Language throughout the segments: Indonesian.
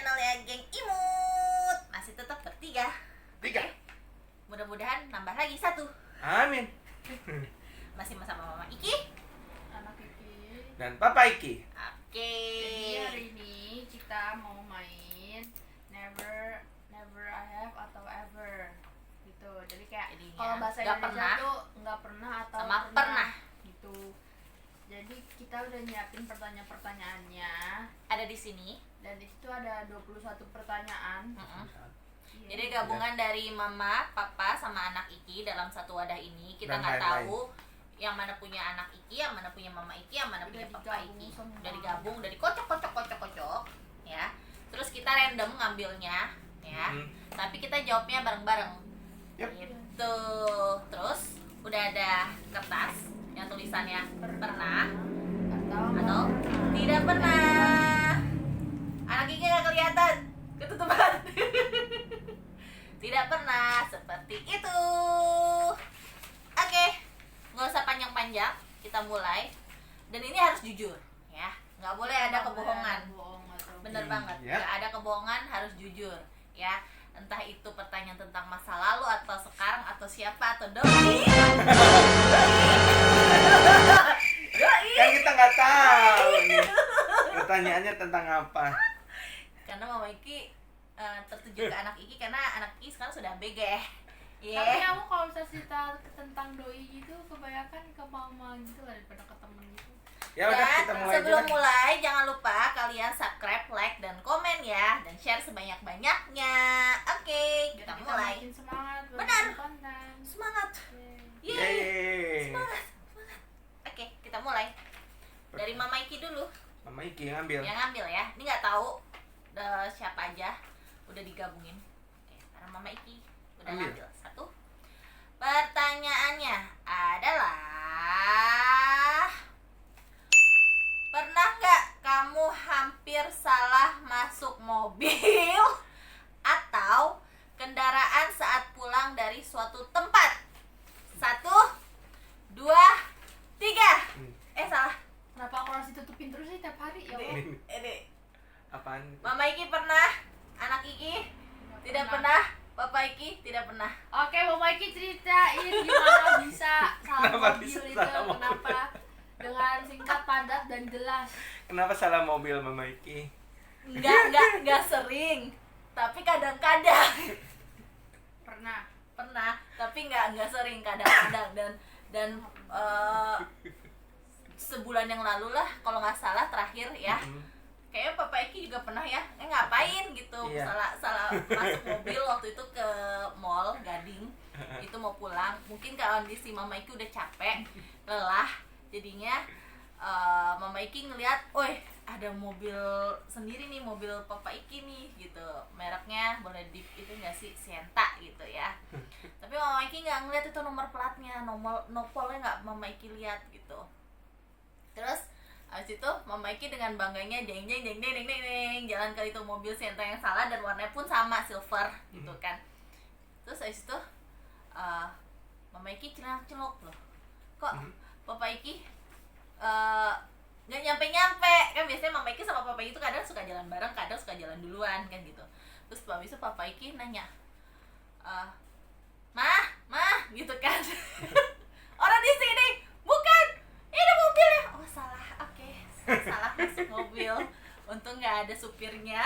channelnya Geng Imut. Masih tetap bertiga. Tiga. Mudah-mudahan nambah lagi satu. Amin. Masih bersama Mama Iki, Anak Iki. Dan Papa Iki. Oke. Jadi hari ini kita mau main never I have atau ever gitu. Jadi kayak Jadinya, kalau bahasa nggak Indonesia pernah tuh nggak pernah atau sama pernah. gitu. Jadi kita udah nyiapin pertanyaan-pertanyaannya Ada di sini. dan di situ ada 21 pertanyaan. Mm-mm. Iya. Jadi gabungan dari Mama, Papa, sama anak Iki dalam satu wadah ini. Kita Dan nggak lain-lain. tahu yang mana punya anak Iki, yang mana punya Mama Iki, yang mana Udah punya Papa digabung Iki. semua. Udah digabung, udah dikocok, ya. Terus kita random ngambilnya, ya. Tapi kita jawabnya bareng-bareng. Yap. Gitu. Terus udah ada kertas yang tulisannya pernah atau tidak pernah. Anak Iki nggak kelihatan, ketutupan. Tidak pernah seperti itu. Oke, nggak usah panjang-panjang, kita mulai. Dan ini harus jujur, ya. Nggak boleh ada kebohongan. Bener Iya. banget, nggak ada kebohongan, harus jujur, ya. Entah itu pertanyaan tentang masa lalu atau sekarang atau siapa atau doi. Kan kita nggak tahu nih. Pertanyaannya tentang apa? Karena Mama Iki tertuju ke anak Iki karena anak Iki sekarang sudah ABG. Tapi aku kalau misalnya cerita tentang doi gitu kebanyakan ke mama gitu lah daripada ke temen gitu. Ya udah kita Dan mulai sebelum aja. mulai jangan lupa kalian subscribe, like, dan komen ya, dan share sebanyak-banyaknya. Oke, Biar kita mulai. makin semangat buat Benar. bikin konten. Semangat. Yeay. Yeay. Yeay. Semangat. Oke, kita mulai. Dari Mama Iki dulu Mama Iki yang ambil. yang ngambil ya. Ini nggak tahu siapa aja, udah digabungin. Oke, sekarang Mama Iki udah Ambil. ngambil satu. Pertanyaannya adalah, pernah nggak kamu hampir salah masuk mobil atau kendaraan saat pulang dari suatu tempat? 1, 2, 3. Salah. Kenapa aku harus ditutupin terus sih tiap hari ya Allah? Ini Apaan? Mama Iki pernah, anak Iki tidak pernah, Papa Iki tidak pernah. Oke, Mama Iki ceritain gimana bisa salah Kenapa mobil bisa itu, salah mobil? kenapa dengan singkat, padat, dan jelas. Kenapa salah mobil Mama Iki? Enggak sering, tapi kadang-kadang. Pernah, tapi enggak sering, kadang-kadang. Dan sebulan yang lalu lah kalau nggak salah terakhir ya. Kayaknya Papa Iki juga pernah ya, ngapain gitu, Iya. salah masuk mobil waktu itu ke mall Gading, itu mau pulang, mungkin kondisi Mama Iki udah capek, lelah, jadinya Mama Iki ngeliat, woi ada mobil sendiri nih, mobil Papa Iki nih gitu, mereknya boleh di itu nggak sih, Sienta gitu ya, tapi Mama Iki nggak ngeliat itu nomor platnya, nopolnya nggak Mama Iki lihat gitu. Terus habis itu Mama Iki dengan bangganya jeng jalan ke itu mobil Sienta yang salah dan warnanya pun sama silver gitu kan. Terus habis itu Mama Iki celok loh, kok Papa Iki nggak nyampe kan. Biasanya Mama Iki sama Papa Iki itu kadang suka jalan bareng, kadang suka jalan duluan kan gitu. Terus habis itu Papa Iki nanya, mah gitu kan. Orang di sini bukan, ini mobilnya. Oh salah, oke, salah masuk mobil. Untung nggak ada supirnya,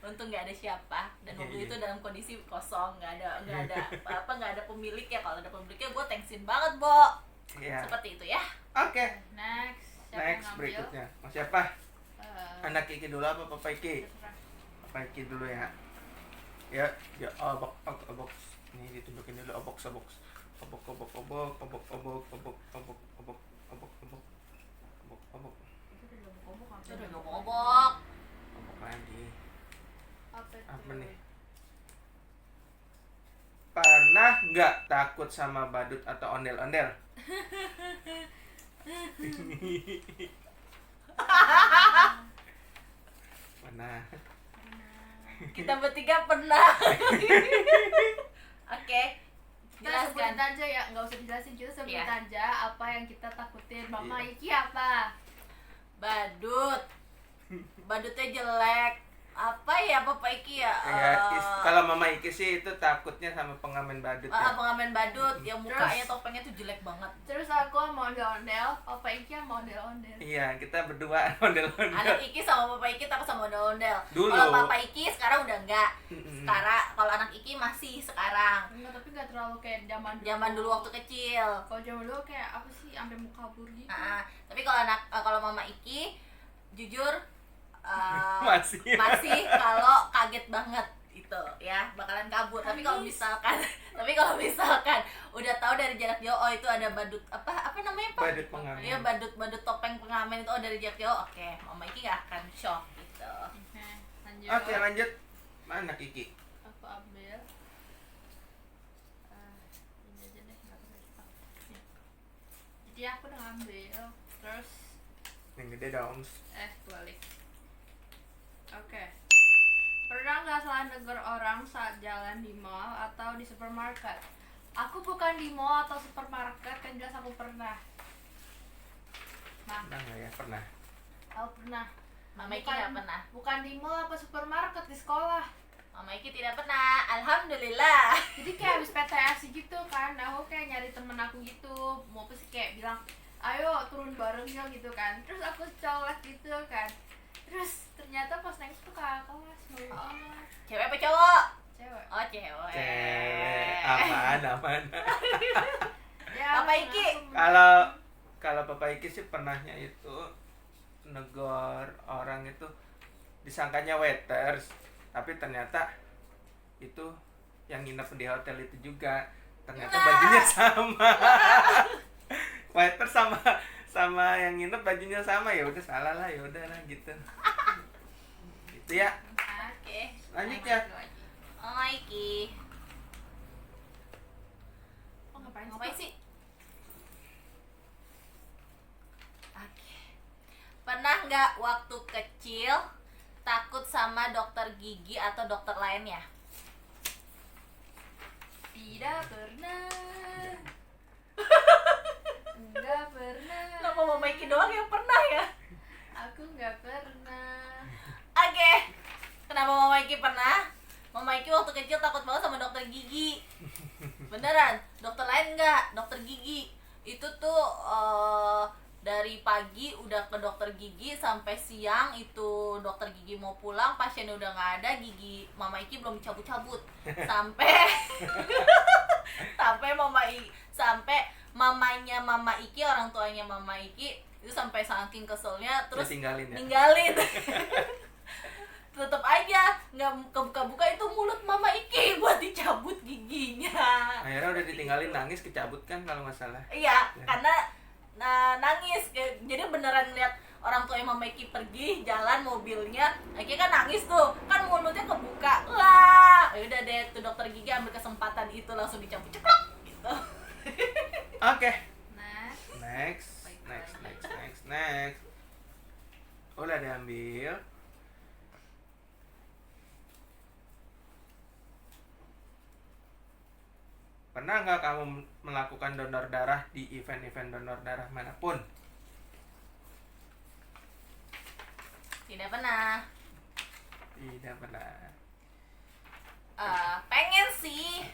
untung nggak ada siapa, dan mobil itu dalam kondisi kosong, nggak ada pemilik ya. Kalau ada pemiliknya gue thanksin banget, Bo. Iya. Seperti itu ya. Oke. Next, siapa yang Next ngambil? berikutnya. Mau siapa? Anak Anak Iki dulu apa Papa Iki? Papa Iki dulu ya. Ya, obok. Ini ditunjukin dulu obok. Obok Itu udah ngobok. Obok lagi. Apa itu? Apa nih? Pernah nggak takut sama badut atau ondel-ondel? Pernah. Kita bertiga pernah. Oke. Kita sebutin Jelaskan. aja ya, nggak usah dijelasin, kita sebutin Iya. aja apa yang kita takutin. Mama Iya. Iki apa? Badutnya jelek, Apa ya Papa Iki ya? Ya, kalau Mama Iki sih itu takutnya sama pengamen badut ya. Pengamen badut yang mukanya topengnya tuh jelek banget. Terus aku mondel-ondel, Papa Iki mondel-ondel. Iya, kita berdua ondel-ondel. Anak Iki sama Papa Iki takut sama ondel-ondel. Dulu. Kalau Papa Iki sekarang udah enggak. Sekarang kalau anak Iki masih sekarang. Enggak, tapi enggak terlalu kayak Zaman dulu waktu kecil. Kalau zaman dulu kayak apa sih, sampai mau kabur gitu. Tapi kalau Mama Iki jujur Masih. kalau kaget banget itu ya bakalan kabur. Tapi kalau misalkan udah tahu dari jarak jauh, oh itu ada badut apa namanya Pak? Badut pengamen. Iya, badut topeng pengamen itu, oh dari jarak jauh. Oke, Mama Iki gak akan shock gitu. Oke, Lanjut. Mana Kiki? aku ambil ini aja deh, nggak usah dipakai. Jadi aku udah ambil, terus Yang gede dong. balik. Oke. Pernah nggak salah negur orang saat jalan di mall atau di supermarket? Aku bukan di mall atau supermarket, kan jelas aku pernah. Nah, Pernah nggak ya? Pernah. aku pernah. Mama Iki nggak pernah. Bukan di mall apa supermarket, di sekolah. Mama Iki tidak pernah. Alhamdulillah. Jadi kayak habis PTS gitu kan, aku kayak nyari temen aku gitu, mau pasti kayak bilang, ayo turun bareng ya gitu kan. Terus aku colek gitu kan. Terus ternyata pas naik tuh kakak kelas malu banget. Cewek apa cowok? Cewek. Oh, cewek. Cewek. Aman. Ya, Papa Iki. Kalau Papa Iki sih pernahnya itu negor orang itu disangkanya waiters, tapi ternyata itu yang nginep di hotel itu juga. Ternyata bajunya sama. Waiter sama yang nginep bajunya sama, ya udah salah lah, ya udah lah gitu. Gitu ya. Oke. Lanjut ya. Mama Iki. Oh, ngapain Sih? Oke. Pernah nggak waktu kecil takut sama dokter gigi atau dokter lainnya? Tidak pernah. Enggak pernah. Kenapa Mama Iki doang yang pernah ya? Aku nggak pernah. Oke. Kenapa Mama Iki pernah? Mama Iki waktu kecil takut banget sama dokter gigi. Beneran, dokter lain enggak, dokter gigi. Itu tuh dari pagi udah ke dokter gigi sampai siang itu dokter gigi mau pulang, pasiennya udah nggak ada, gigi Mama Iki belum cabut-cabut. Sampai mamanya Mama Iki, orang tuanya Mama Iki itu sampai saking keselnya terus ninggalin. Tetep aja nggak kebuka-buka itu mulut Mama Iki buat dicabut giginya. Akhirnya udah ditinggalin, nangis, kecabut kan kalau nggak salah. Iya, karena nangis. Jadi beneran lihat orang tua Mama Iki pergi jalan mobilnya, akhirnya kan nangis tuh, kan mulutnya kebuka. Wah, ya udah deh tuh dokter gigi ambil kesempatan itu langsung dicabut ceplok gitu. Oke. Next. Next. Udah diambil. Pernah nggak kamu melakukan donor darah di event-event donor darah manapun? Tidak pernah. Tidak pernah. Pengen sih,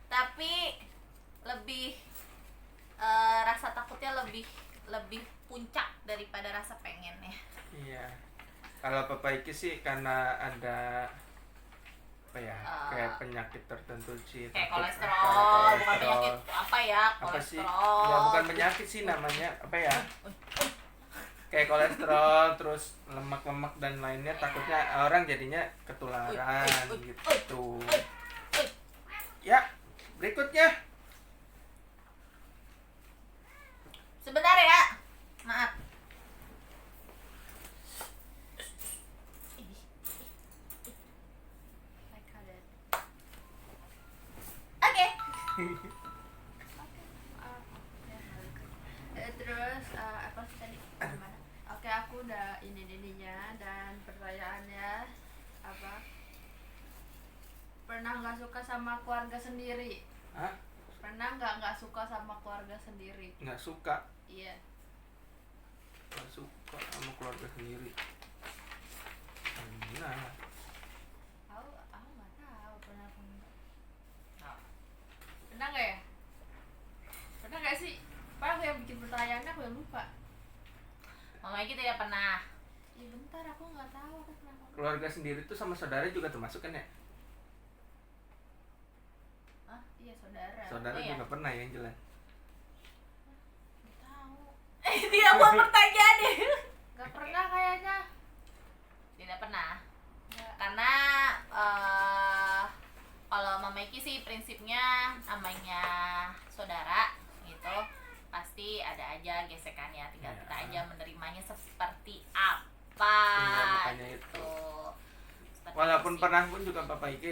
tapi lebih rasa takutnya lebih puncak daripada rasa pengennya. Iya. Kalau Papa Iki sih karena ada apa ya, kayak penyakit tertentu sih. Kayak takut kolesterol, bukan penyakit apa ya? Apa sih? Kolesterol. Ya bukan penyakit sih namanya, apa ya? Kayak kolesterol, terus lemak-lemak dan lainnya, takutnya orang jadinya ketularan gitu. Ya, berikutnya. Sebentar ya, maaf. Oke. Terus apa sih tadi? Gimana? Oke, aku udah ininya dan pertanyaannya apa? Pernah nggak suka sama keluarga sendiri? Hah? Pernah nggak suka sama keluarga sendiri? Nggak suka. Iya. Nggak suka sama keluarga sendiri. Nah, Iki tidak pernah. Ya bentar, aku nggak tahu aku kenapa. Keluarga sendiri tuh sama saudara juga termasuk kan ya? Iya saudara. Saudara Oh, iya. juga pernah yang jelas. Nggak tahu. Dia mau pertanyaan deh. Nggak pernah kayaknya. Tidak pernah. Nggak. Karena kalau Mama Iki sih prinsipnya namanya saudara gitu, pasti ada aja gesekannya, tinggal Ya. kita aja menerimanya seperti apa. Iya, makanya itu. gitu. Seperti Walaupun itu sih. pernah pun juga Papa Iki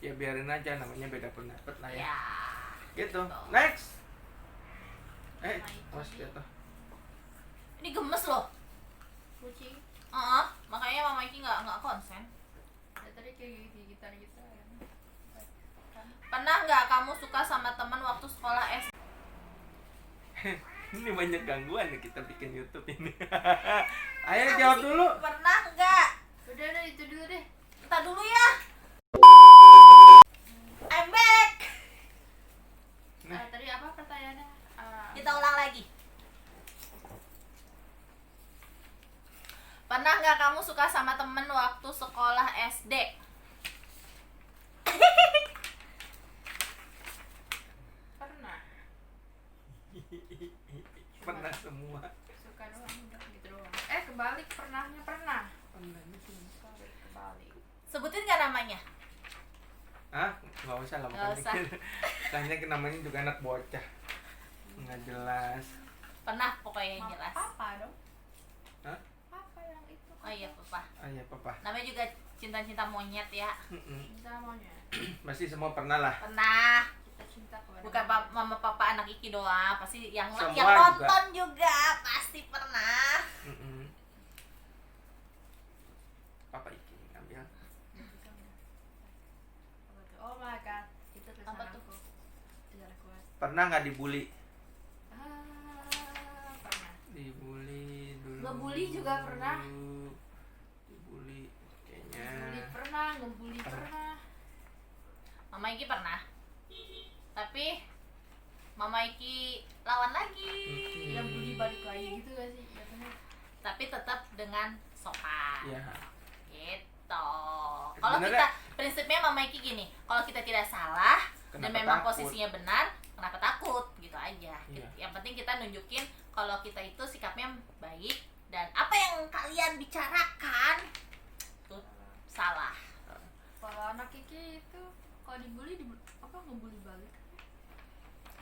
ya biarin aja, namanya beda pendapat lah ya. Ya. Gitu. Betul. Next. Mama Iki. awas jatuh. Ini gemes loh. Kucing. Makanya Mama Iki nggak konsen. Ya tadi kayak gitu kan. Pernah nggak kamu suka sama teman waktu sekolah SD? Ini banyak gangguan nih kita bikin YouTube ini. Ayo jawab dulu. Pernah nggak? Udah itu dulu deh. Kita dulu ya. I'm back. Tadi apa pertanyaannya? Kita ulang lagi. Pernah nggak kamu suka sama temen waktu sekolah SD? Pernah. Pernah semua. Suka doang udah gitu doang. Kebalik pernahnya pernah. Pernah semua. Sorry, kebalik. Sebutin nggak namanya? Hah? Nggak usah lah, Nggak usah. makanya namanya juga anak bocah. Nggak jelas. Pernah pokoknya yang jelas. Papa dong. Hah? Papa yang itu. Oh iya papa. Iya Papa. Namanya juga cinta-cinta monyet ya. Cinta maunya. Pasti semua pernah lah. Pernah. Kita cinta kepada Bukan mama papa anak Iki doang, pasti yang Semua yang juga. nonton juga pasti pernah. Papa Iki ambil. Oh my god. Itu tulisan Apa tuh? aku. Tidak kuat. Pernah nggak dibully? Pernah. Dibully dulu. Ngebully juga pernah. Dibully kayaknya. Ngebully pernah, ngebully pernah. Mama Iki pernah. Tapi Mama Iki lawan lagi. Yang bully balik lagi gitu gak sih? Jatuhnya. Tapi tetap dengan sopan. Iya. Gitu. Kalau Sebenarnya- kita prinsipnya Mama Iki gini, kalau kita tidak salah dan Kenapa memang takut? posisinya benar, kenapa takut? Gitu aja. Iya. Yang penting kita nunjukin kalau kita itu sikapnya baik dan apa yang kalian bicarakan itu salah. Kalau anak Kiki itu kalau dibully apa ngebully balik?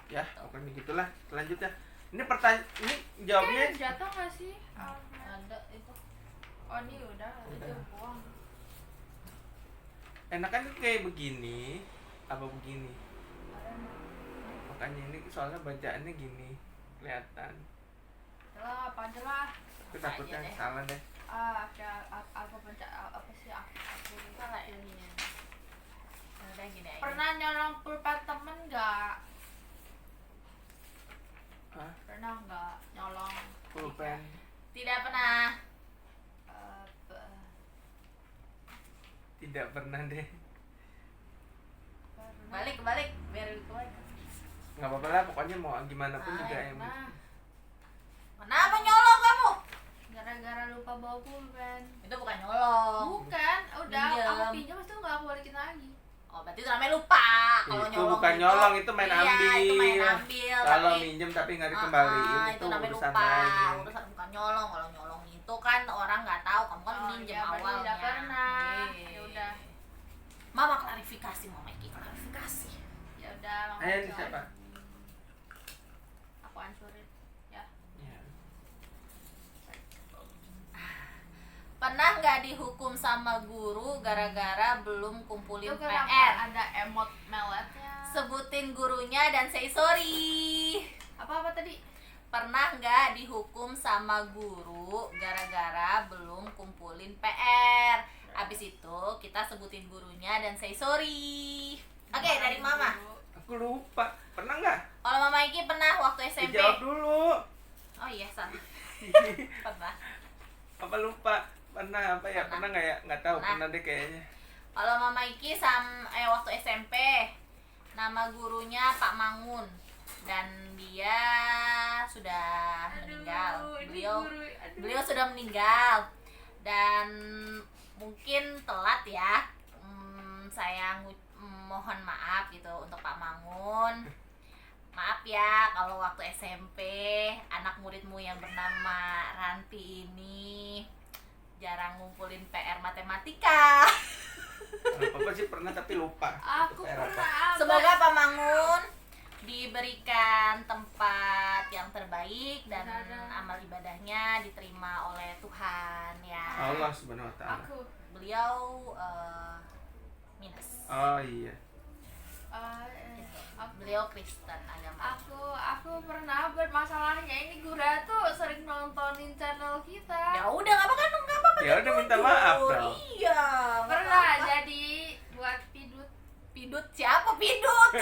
Ya, pokoknya gitulah. Selanjutnya. Ini ini jawabnya Kayak jatuh gak sih? Ada itu. Oh ini udah. Itu buang. enakan kayak begini apa begini. Makanya ini soalnya bacaannya gini. Kelihatan. Lah apa aja lah. Aku takutnya deh. salah deh. Aku pencet apa sih aku Salah ya? ini. Udah gini aja. Pernah nyolong pulpen temen nggak? Hah? Pernah nggak nyolong Pulpen. Tidak pernah. Tidak pernah deh. Balik biar balik. Nggak apa-apa lah, pokoknya mau gimana pun juga yang Nah, Kenapa nyolong kamu? gara-gara lupa bawa pulpen. Itu bukan nyolong. Bukan, udah Pinjam. aku pinjam itu nggak aku balikin lagi. Oh, berarti itu namanya lupa. Kalau Itu nyolong bukan nyolong, itu main iya, ambil. Itu main ambil. Kalau tapi- minjem tapi nggak dikembaliin Ah, itu namanya urusan lupa. lain. Urusan bukan nyolong. Kalau nyolong itu kan orang nggak tahu kamu kan Oh, minjem iya, berarti awalnya. tidak pernah. Iya. Ya udah. Mama klarifikasi, Mama Iki klarifikasi. Ya udah, Mama Ayo ini Kiki siapa? lagi. Aku hancurin. Ya. Ya. Pernah nggak dihukum sama guru gara-gara belum kumpulin Itu PR? kenapa ada emot meletnya? Sebutin gurunya dan say sorry. Apa tadi? Pernah nggak dihukum sama guru gara-gara belum kumpulin PR? Abis itu kita sebutin gurunya dan say sorry. Oke, dari Mama. Aku lupa. Pernah nggak? Kalau Mama Iki pernah waktu SMP. Dijawab dulu. Oh iya, salah. Pernah. Apa lupa? Pernah apa ya? Pernah. Pernah nggak ya? Nggak tahu. Pernah. Pernah deh kayaknya. Kalau Mama Iki waktu SMP, nama gurunya Pak Mangun. dan dia sudah meninggal. Beliau sudah meninggal dan mungkin telat ya. Saya mohon maaf gitu untuk Pak Mangun. Maaf ya kalau waktu SMP anak muridmu yang bernama Ranti ini jarang ngumpulin PR matematika. Papa sih pernah tapi lupa. Aku PR apa. pernah. Semoga Pak Mangun diberikan tempat yang terbaik dan amal ibadahnya diterima oleh Tuhan ya. Allah Subhanahu wa taala. Beliau minus. Oh iya. Beliau Kristen agama. Aku pernah bermasalahnya ini Gura tuh sering nontonin channel kita. Ya udah nggak apa-apa. Ya udah minta maaf dong. Iya. Pernah jadi buat Pidut siapa Pidut?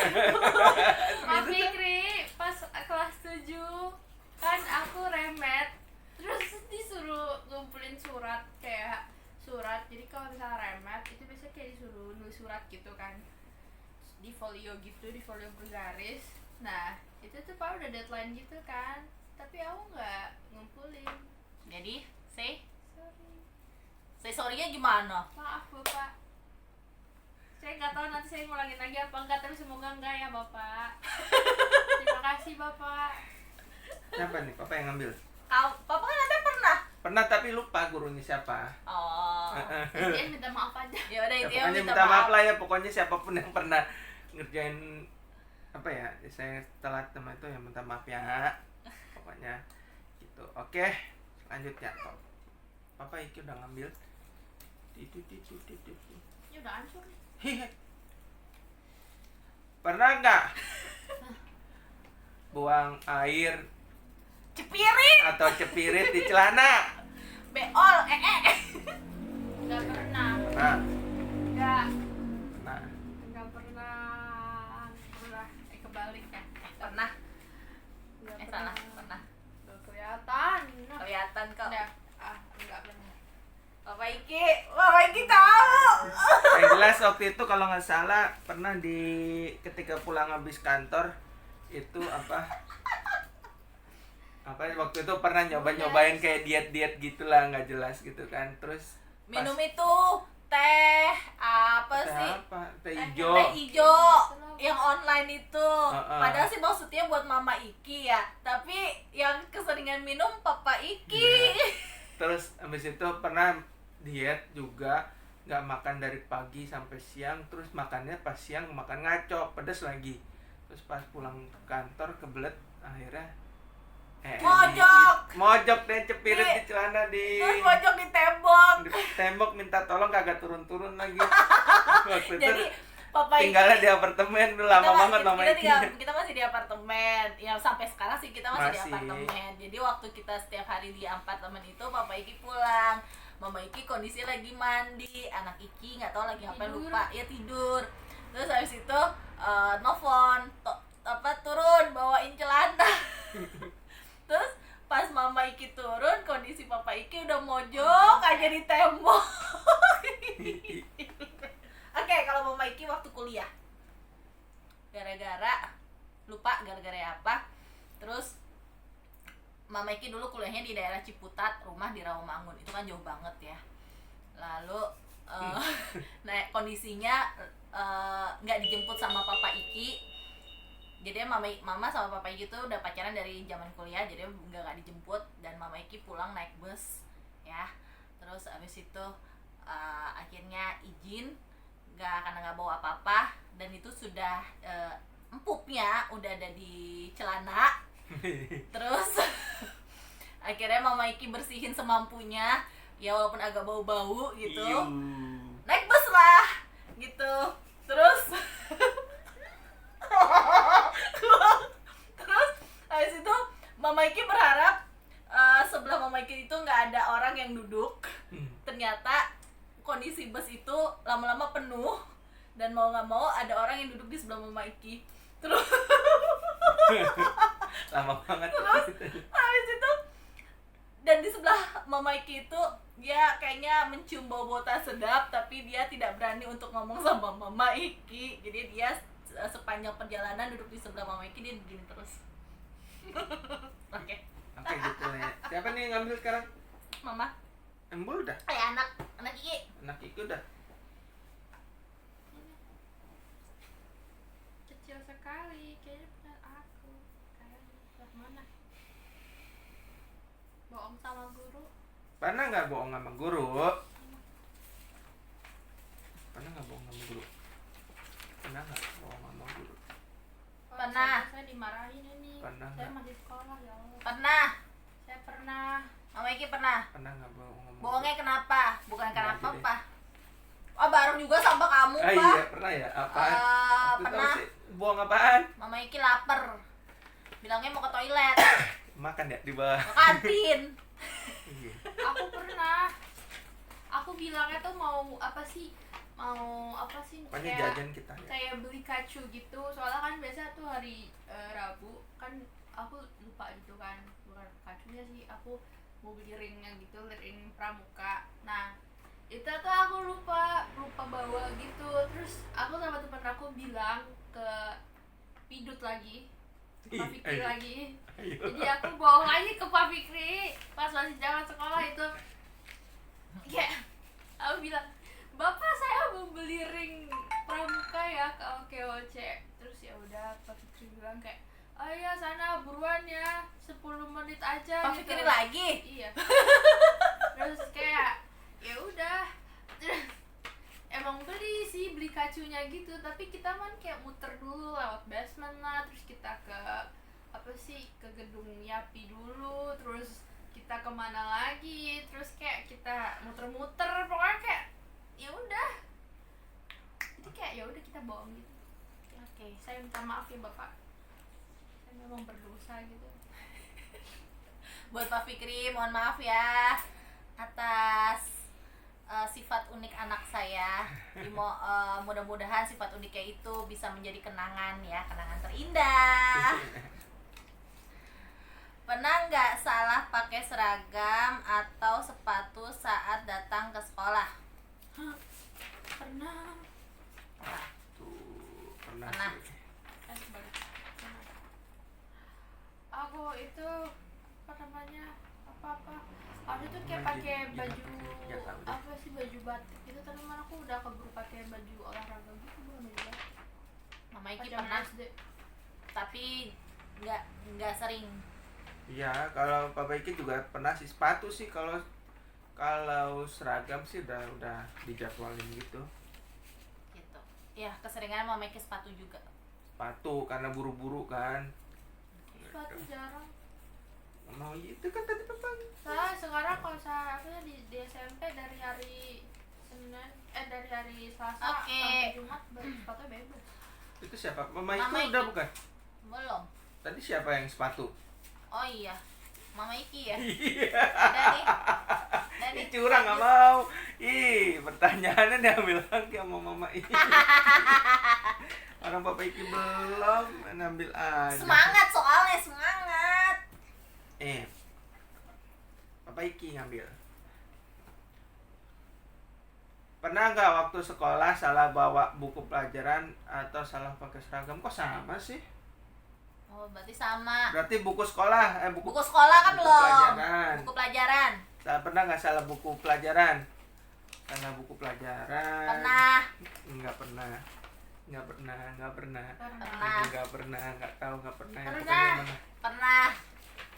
Mas Fikri pas kelas 7 kan aku remet terus disuruh ngumpulin surat jadi kalau misalnya remet itu biasanya kayak disuruh nulis surat gitu kan di folio bergaris. Nah itu tuh Pak udah deadline gitu kan tapi aku nggak ngumpulin. Jadi sorry-nya gimana? Maaf Bapak, saya nggak tahu nanti saya ngulangin lagi apa enggak, tapi semoga enggak ya Bapak. Terima kasih Bapak. Siapa nih? Papa yang ngambil. Papa kan nanti pernah. Pernah tapi lupa gurunya siapa. Oh. Dia minta maaf aja. Ya udah Ya, itu pokoknya minta maaf lah ya, pokoknya siapapun yang pernah ngerjain apa ya, saya telat sama itu ya minta maaf ya. Pokoknya gitu. Oke, lanjut ya. Papa Iki udah ngambil. Ini udah hancur nih. Hihi. Pernah nggak buang air Cepirit, atau cepirit di celana? beol, Nggak pernah. Nah, Nggak nah, pernah. Kebalik ya. Pernah. Nggak Salah, pernah. Nggak kelihatan. Kelihatan kok. Udah. Nggak pernah. Papa Iki tahu. yang jelas waktu itu kalau nggak salah pernah ketika pulang habis kantor itu apa waktu itu pernah nyobain kayak diet gitulah nggak jelas gitu kan, terus Minum itu teh apa teh sih? apa? Teh hijau. Teh hijau yang online itu. Uh-uh. Padahal sih maksudnya buat Mama Iki ya, tapi yang keseringan minum Papa Iki. Iya. Terus habis itu pernah diet juga, nggak makan dari pagi sampai siang, terus makannya pas siang makan ngaco, pedes lagi. Terus pas pulang kantor kebelet, akhirnya mojok deh cepirit di celana Terus mojok di tembok. Minta tolong kagak turun lagi. Waktu itu Jadi Papa Iki tinggalnya di apartemen dulu lama banget Mama Iki. Kita masih di apartemen. Ya sampai sekarang sih kita masih di Masih. apartemen. Jadi waktu kita setiap hari di apartemen itu Papa Iki pulang. Mama Iki kondisi lagi mandi, anak Iki nggak tahu lagi apa, lupa ya tidur. Terus habis itu nelfon turun bawain celana. Terus pas Mama Iki turun, kondisi Papa Iki udah mojok aja di tembok. Oke, kalau Mama Iki waktu kuliah lupa gara-gara apa. Terus Mama Iki dulu kuliahnya di daerah Ciputat, rumah di Rawamangun. Itu kan jauh banget ya. Lalu nah kondisinya nggak dijemput sama Papa Iki. Jadi Mama sama Papa Iki tuh udah pacaran dari zaman kuliah, jadi nggak dijemput, dan Mama Iki pulang naik bus ya. Terus abis itu akhirnya izin karena nggak bawa apa-apa, dan itu sudah empuknya udah ada di celana. Terus akhirnya Mama Iki bersihin semampunya ya, walaupun agak bau-bau gitu. Naik bus lah gitu. Terus habis itu Mama Iki berharap sebelah Mama Iki itu nggak ada orang yang duduk. Ternyata kondisi bus itu lama-lama penuh, dan mau nggak mau ada orang yang duduk di sebelah Mama Iki. Terus lama banget. Terus habis itu, dan di sebelah Mama Iki itu dia kayaknya mencium bau-bau tak sedap, tapi dia tidak berani untuk ngomong sama Mama Iki. Jadi dia sepanjang perjalanan duduk di sebelah Mama Iki, dia begini terus. Oke. Oke gitu ya. Siapa nih yang ngambil sekarang? Mama. Embul udah. Anak Iki. Anak Iki udah. Kecil sekali, kayaknya benar aku. Kayaknya belah mana? Bohong sama guru. Pernah nggak bohong sama guru? Pernah nggak bohong sama guru? Pernah nggak bohong sama guru? Pernah. Saya dimarahin ini. Pernah Saya nggak? masih sekolah ya Allah. Pernah. Saya pernah. Mama Iki pernah. Pernah nggak bohong sama Bohongnya kenapa? Bukan Nggak kenapa gitu deh. apa? Oh, bareng juga sama kamu, Ah Pak. iya pernah ya. Apaan? Aku tahu Pernah. sih. Bohong apaan? Mama Iki lapar. Bilangnya mau ke toilet, Makan ya di bawah. ke kantin. Iya. Aku pernah. Aku bilangnya tuh mau apa sih? Mau apa sih? Pokoknya jajan kita ya. Kayak beli kacu gitu. Soalnya kan biasa tuh hari Rabu kan aku lupa gitu kan. Bukan kacunya sih, aku mau beli ringnya gitu, ring pramuka. Nah, itu tuh aku lupa bawa gitu. Terus aku sama temen aku bilang ke Pidut lagi, ke Pak Ih, Fikri ayo. lagi. Ayo. Jadi aku bohong lagi ke Pak Fikri pas masih zaman sekolah itu. Kayak aku bilang, Bapak saya mau beli ring pramuka ya ke OKOC. Terus ya udah Pak Fikri bilang kayak, oh ya sana buruan ya, 10 menit aja. Pak gitu. Fikri lagi. Iya. Terus kayak ya udah. Terus emang beli kacunya gitu, tapi kita kan kayak muter dulu lewat basement lah, terus kita ke apa sih, ke gedung Yapi dulu, terus kita kemana lagi, terus kayak kita muter-muter, pokoknya kayak ya udah. Jadi kayak ya udah kita bohong gitu. Oke, saya minta maaf ya Bapak. Saya memang berdosa gitu. Buat Pak Fikri, mohon maaf ya atas sifat unik anak saya. Mudah-mudahan sifat uniknya itu bisa menjadi kenangan ya, kenangan terindah. Pernah nggak salah pakai seragam atau sepatu saat datang ke sekolah? Pernah. Tuh, pernah. Pernah. sih. Balik. Aku itu apa namanya, apa aku tuh kayak pakai baju Nggak tahu deh. apa sih, baju batik itu, tapi mana aku udah keburu pakai baju olahraga gitu, bukan baju batik. Mama Iki Pas pernah, SD. tapi nggak sering. Iya, kalau Papa Iki juga pernah sih sepatu sih, kalau seragam sih udah dijadwalin gitu. Gitu. Ya, keseringan Mama Iki sepatu juga. Sepatu karena buru-buru kan. Sepatu jarang. Mau itu kan tadi Papa. Saya sekarang kalau saya aku di SMP dari hari Senin dari hari Selasa Oke. sampai Jumat sepatu bebas. Itu siapa? Mama Mama Iki udah Iki. bukan? Belum. Tadi siapa yang sepatu? Oh iya, Mama Iki ya. Iya. Dani. Ih, curang nggak mau. Ih, pertanyaannya diambil lagi sama Mama Iki. Orang Papa Iki belum ngambil aja. Semangat soalnya, semangat. Papa Iki ngambil. Pernah nggak waktu sekolah salah bawa buku pelajaran atau salah pakai seragam? Kok sama sih? Oh, berarti sama. Berarti buku sekolah, buku Buku sekolah kan buku belum. pelajaran. Buku pelajaran. Pernah nggak salah buku pelajaran? Salah buku pelajaran. Pernah. Nggak pernah. Nggak pernah. Pernah. Nggak pernah. Nggak tahu nggak pernah. Yang Pernah. pokoknya mana? Pernah.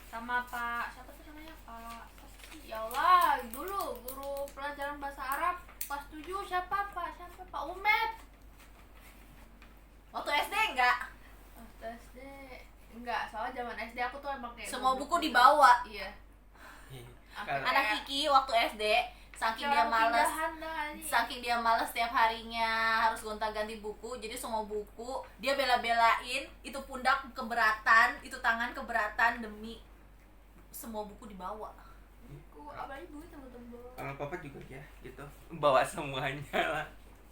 Sama Pak siapa tuh namanya, Pak ya Allah, dulu guru pelajaran bahasa Arab kelas 7 siapa Pak Umet. Waktu SD enggak? Waktu SD enggak, soalnya zaman SD aku tuh emang kayak Semua buku dibawa. Iya. Kalau- Anak Kiki waktu SD saking dia Cara males, pindahan dah, ini. saking dia males setiap harinya harus gonta-ganti buku, jadi semua buku dia bela-belain, itu pundak keberatan, itu tangan keberatan demi semua buku dibawa. Buku apa ibu tembel-tembel. Kalau Papa juga ya gitu. Bawa semuanya lah.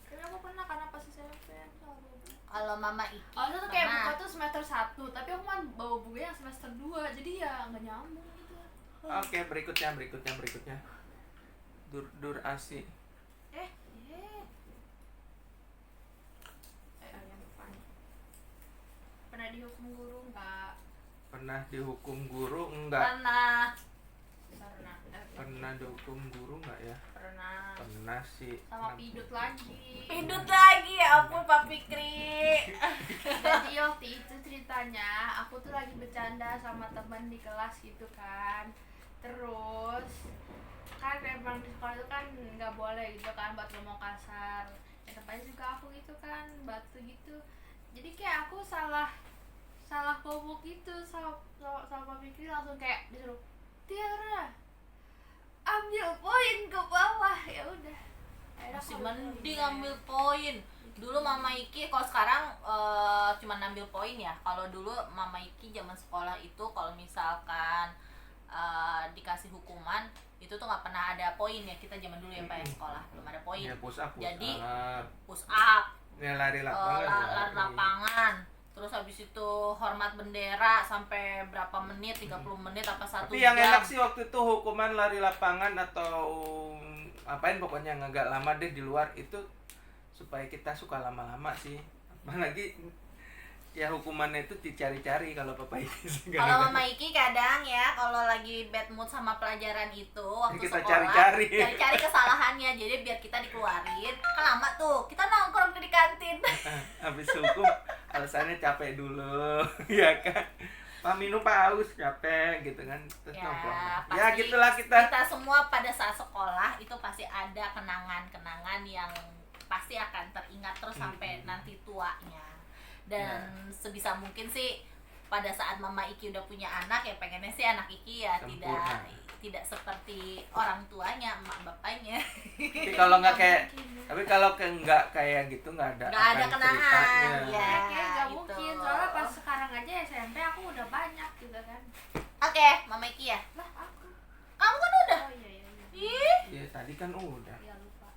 Karena aku pernah karena pas SMP aku salah bawa buku. Kalau Mama Iki Oh, itu tuh kayak pernah. buku tuh semester 1, tapi aku kan bawa buku yang semester 2, jadi ya nggak nyambung gitu. Oke, berikutnya. Durasi. Eh, yang depan. pernah dihukum guru nggak? Pernah dihukum guru enggak? Pernah. Pernah dihukum guru enggak ya? Pernah. Pernah sih. Sama pidut lagi. Pindut lagi ya ampun Pak Fikri. Jadi waktu itu ceritanya aku tuh lagi bercanda sama teman di kelas gitu kan. Terus kan memang di sekolah itu kan nggak boleh gitu kan buat ngomong kasar. Ya tempatnya juga aku gitu kan batu gitu. Jadi kayak aku salah ngomong gitu sama Pak Fikri, langsung kayak disuruh Tiara ambil poin ke bawah. Ya udah. Akhirnya Masih aku mending ambil ambil poin. Dulu Mama Iki, kalau sekarang cuma ambil poin ya. Kalau dulu Mama Iki zaman sekolah itu kalau misalkan dikasih hukuman itu tuh nggak pernah ada poin ya. Kita zaman dulu ya Pak ya, sekolah belum ada poin. Ya push up. Jadi up. push up, Ya lari lapangan. lari lapangan. Terus habis itu hormat bendera sampai berapa menit, 30 menit apa 1 Tapi yang jam. enak sih waktu itu hukuman lari lapangan atau apain pokoknya yang agak lama deh di luar itu supaya kita suka lama-lama sih. Apalagi ya hukumannya itu dicari-cari kalau Papa Iki sih. Kalau Mama Iki kadang ya kalau lagi bad mood sama pelajaran itu waktu Kita sekolah cari-cari. kesalahannya, jadi biar kita dikeluarin kan lama tuh, kita nongkrong di kantin. Habis hukum alasannya capek dulu ya kan. Pak minum paus capek gitu kan. Terus nongkrong. Ya pasti gitulah kita. semua pada saat sekolah itu pasti ada kenangan-kenangan yang pasti akan teringat terus sampai nanti tuanya. Dan sebisa mungkin sih pada saat Mama Iki udah punya anak ya pengennya sih anak Iki ya Sempurna. tidak seperti orang tuanya, emak bapaknya. Tapi kalau nggak kayak gitu nggak ada Nggak ada akan kenangan, ceritanya. ya. kayak gak itu. mungkin, soalnya pas sekarang aja SMP aku udah banyak gitu kan. Oke, Mama Iki ya. Lah aku, Kamu kan udah. oh iya. Ih, Ya tadi kan udah. Ya lupa.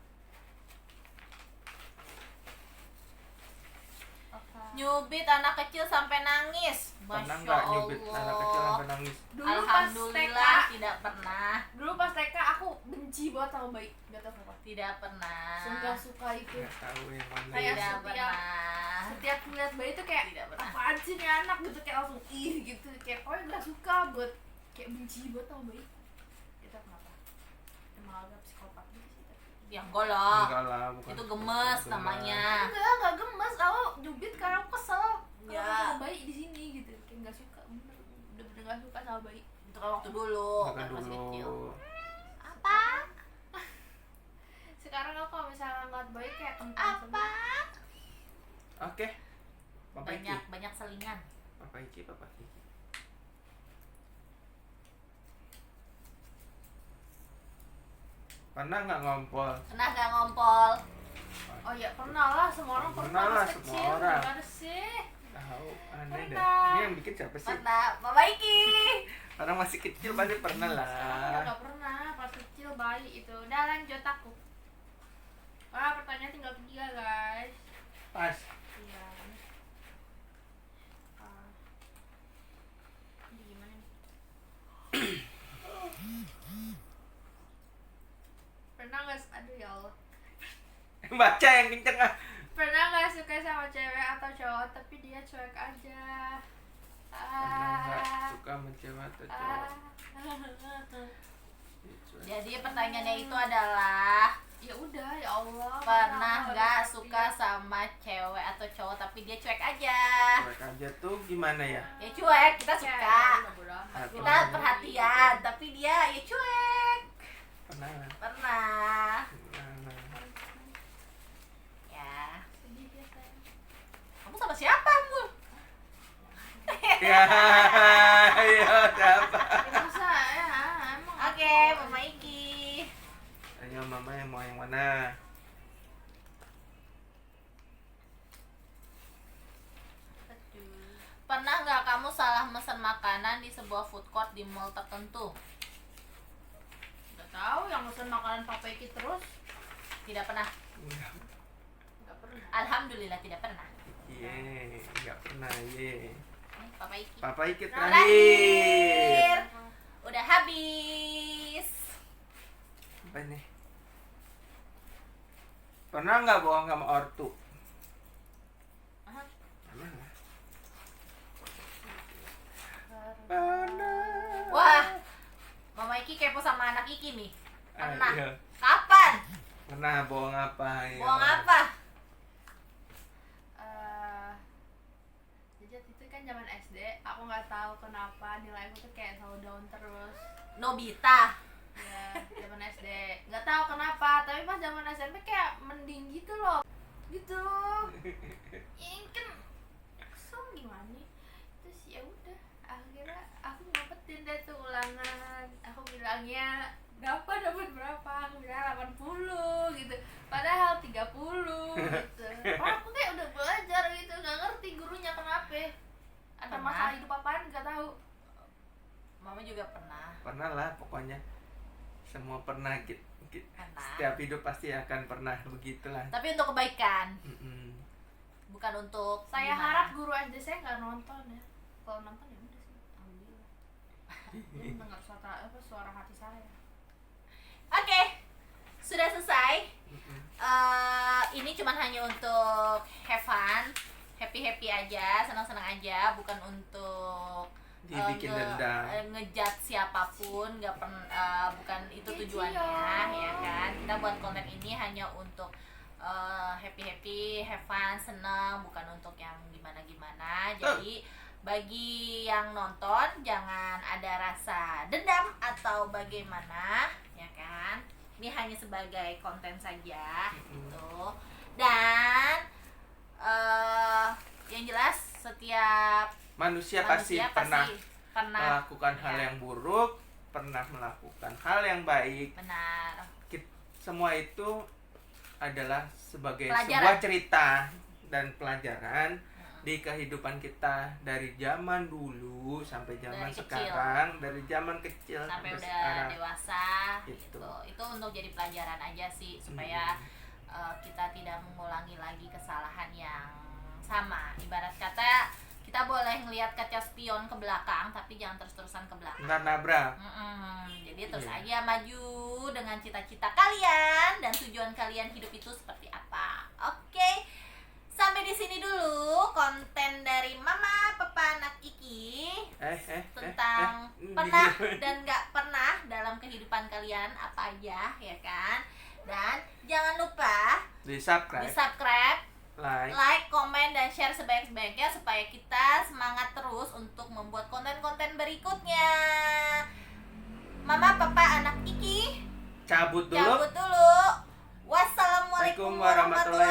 Apa? nyubit anak kecil sampai nangis. Pernah Masya nggak nyubit Allah. anak kecil sampai nangis? Dulu pas TK, Alhamdulillah tidak pernah. dulu pas TK aku benci banget sama bayi, gak tau kenapa. Tidak pernah. Suka suka itu. Nggak tahu yang mana. Kayak Tidak setiap- pernah. Setiap ngeliat bayi tuh kayak Tidak pernah. apaan sih nih anak gitu, kayak langsung ih gitu, kayak pokoknya gak suka buat, kayak benci banget sama bayi. Gak tau kenapa. Emang agak psikopat gitu sih tapi. Ya enggak lah. Enggak lah, bukan. Itu gemes namanya. Enggak gemes, aku nyubit karena aku kesel. Ya. Kalau sama bayi di sini gitu, kayak gak suka, bener-bener gak suka sama bayi. Itu kan waktu dulu, Bukan kan masih kecil. dulu. Apa? Sekarang aku kalau misalnya ngeliat bayi kayak kentang Apa? Oke. Papa Iki. Banyak selingan. Papa Iki. Pernah nggak ngompol? Pernah gak ngompol? Oh ya pernah lah, semua orang Pernah pernah lah, pas semua kecil. orang. Gimana sih? Tahu, aneh deh. Pernah. Ini yang bikin siapa sih? Pernah. Mama Iki. Orang masih kecil pasti pernah Sekarang udah lah. gak pernah, pas kecil bayi itu. Udah lanjut aku. Wah pertanyaan tinggal 3 guys. Pas. Iya. Ini gimana nih? Pernah gak, aduh ya Allah. Baca yang kenceng ah. Pernah gak suka sama cewek atau cowok tapi dia cuek aja? Pernah nggak suka sama cewek atau cowok? Jadi pertanyaannya itu adalah Ya udah ya Allah. pernah masa nggak harus suka dia- sama cewek atau cowok tapi dia cuek aja? Cuek aja tuh gimana ya? Ya cuek, kita Ya, suka. udah bodo amat. Kita perhatian, tapi dia ya cuek. Pernah. Pernah. Pernah. Ya. Sedih ya, sayang. Kamu sama siapa, Bu? Ya, ayo siapa? Ya, masa ya emang Oke, aku- Mama Iki. Ayo mama yang mau yang mana? Pernah nggak kamu salah mesen makanan di sebuah food court di mall tertentu? Gak tahu yang mesen makanan Papa Iki terus. Tidak pernah. Gak pernah. Alhamdulillah tidak pernah. Ye, nggak pernah ye. Nih, Papa Iki. Papa Iki Terakhir. terakhir. Udah habis. Apa nih? Pernah nggak bohong sama ortu? Aha. Pernah lah. Pernah. Wah, Mama Iki kepo sama anak Iki nih. Pernah. Iya. Kapan? Pernah bohong apa? Ya. Bohong apa? Jadi waktu itu kan zaman SD, aku nggak tahu kenapa nilai aku tuh kayak selalu down terus. Nobita. Ya, zaman SD nggak tahu kenapa, tapi pas zaman SMP kayak mending gitu loh, gitu. Ini kan gimana? Terus ya udah, akhirnya aku ngumpetin deh tuh ulangan. Aku bilangnya dapat berapa? Aku bilang 80 gitu. Padahal 30 gitu. Aku kayak udah belajar gitu, nggak ngerti gurunya kenapa. Ada Pernah. masalah hidup apaan nggak tahu. Mama juga pernah. Pernah lah pokoknya. Semua pernah gitu. Pernah. Setiap hidup pasti akan pernah begitulah. Tapi untuk kebaikan, Mm-mm. bukan untuk Saya gimana. harap guru SD saya nggak nonton ya. Kalau nonton ya udah sih, alhamdulillah. Dia mendengar suara hati saya. Oke, sudah selesai. Mm-mm. Ini cuma hanya untuk have fun, happy aja, senang-senang aja, bukan untuk Dibikin dendam. ngejat siapapun, bukan itu Kecil. tujuannya, ya kan? Kita buat konten ini hanya untuk happy, have fun, senang, bukan untuk yang gimana-gimana. Jadi bagi yang nonton jangan ada rasa dendam atau bagaimana, ya kan? Ini hanya sebagai konten saja, gitu. Dan yang jelas setiap Manusia pasti pernah pernah melakukan hal ya. yang buruk, pernah melakukan hal yang baik. Benar. Semua itu adalah sebagai Pelajaran. sebuah cerita dan pelajaran di kehidupan kita dari zaman dulu sampai zaman Dari kecil. sekarang, dari zaman kecil Sampai udah sekarang. dewasa Gitu. gitu. Itu untuk jadi pelajaran aja sih, supaya kita tidak mengulangi lagi kesalahan yang sama. Ibarat kata kita boleh ngelihat kaca spion ke belakang, tapi jangan terus-terusan ke belakang. Nggak nabrak. Jadi terus Iya. aja maju dengan cita-cita kalian dan tujuan kalian hidup itu seperti apa. Oke, sampai di sini dulu konten dari Mama, Papa, Anak Iki tentang pernah dan nggak pernah dalam kehidupan kalian apa aja, ya kan? Dan jangan lupa Di subscribe, di subscribe, like. like, komen, dan share sebaik-baiknya supaya kita semangat terus untuk membuat konten-konten berikutnya. Mama, Papa, Anak Iki Cabut dulu. cabut dulu. Wassalamualaikum warahmatullahi